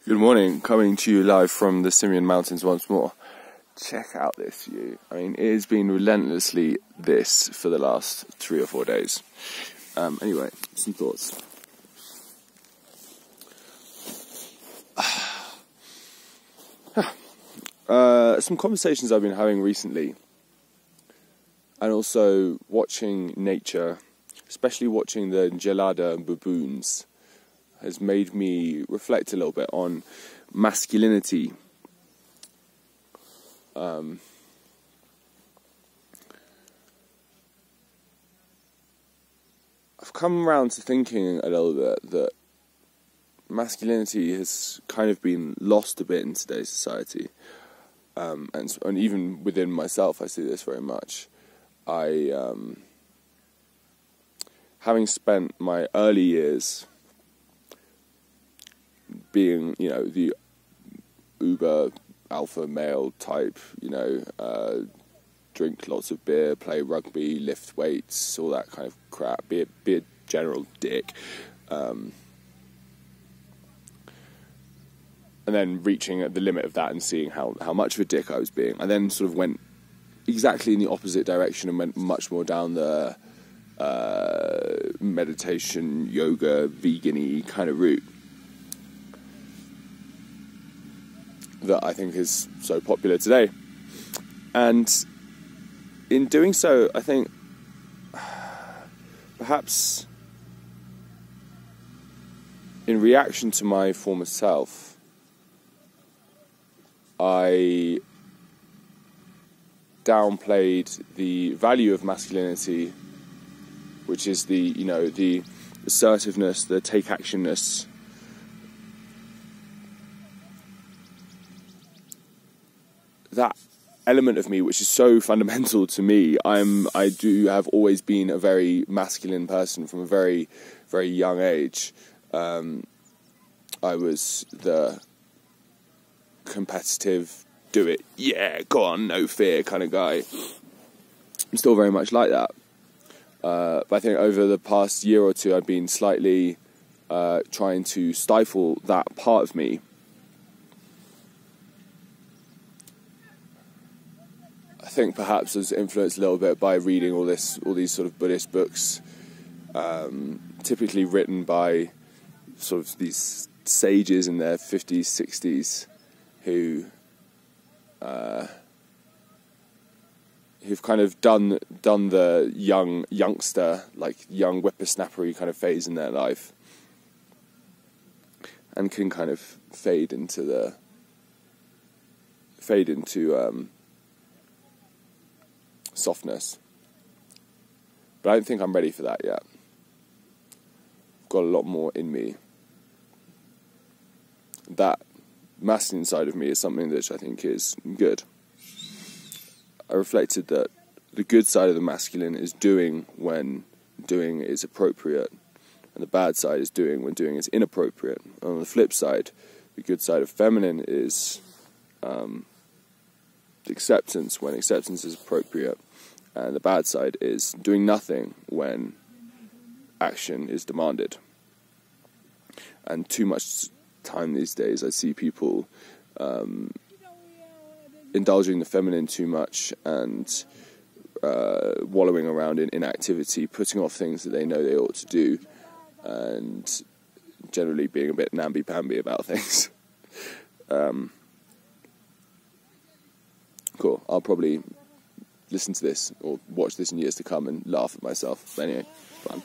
Good morning, coming to you live from the Simeon Mountains once more. Check out this view. I mean, it has been relentlessly this for the last 3 or 4 days. Anyway, some thoughts. Some conversations I've been having recently, and also watching nature, especially watching the gelada and baboons, has made me reflect a little bit on masculinity. I've come around to thinking a little bit that masculinity has kind of been lost a bit in today's society, and even within myself I see this very much. Having spent my early years being, the uber alpha male type, drink lots of beer, play rugby, lift weights, all that kind of crap, be a general dick, and then reaching at the limit of that and seeing how much of a dick I was being. I then sort of went exactly in the opposite direction and went much more down the meditation, yoga, vegan-y kind of route that I think is so popular today. And in doing so, I think perhaps in reaction to my former self, I downplayed the value of masculinity, which is the assertiveness, the take actionness, that element of me which is so fundamental to me. I have always been a very masculine person from a very, very young age. I was the competitive, do it, yeah, go on, no fear kind of guy. I'm still very much like that. But I think over the past year or two I've been slightly trying to stifle that part of me. I think perhaps I was influenced a little bit by reading all these sort of Buddhist books, typically written by sort of these sages in their 50s, 60s, who've kind of done the youngster, like young whippersnappery kind of phase in their life, and can kind of fade into softness. But I don't think I'm ready for that yet. I've got a lot more in me. That masculine side of me is something that I think is good. I reflected that the good side of the masculine is doing when doing is appropriate, and the bad side is doing when doing is inappropriate. And on the flip side, the good side of feminine is acceptance when acceptance is appropriate, and the bad side is doing nothing when action is demanded. And too much time these days I see people indulging the feminine too much and wallowing around in inactivity, putting off things that they know they ought to do, and generally being a bit namby-pamby about things. Cool. I'll probably listen to this or watch this in years to come and laugh at myself. But anyway, fun.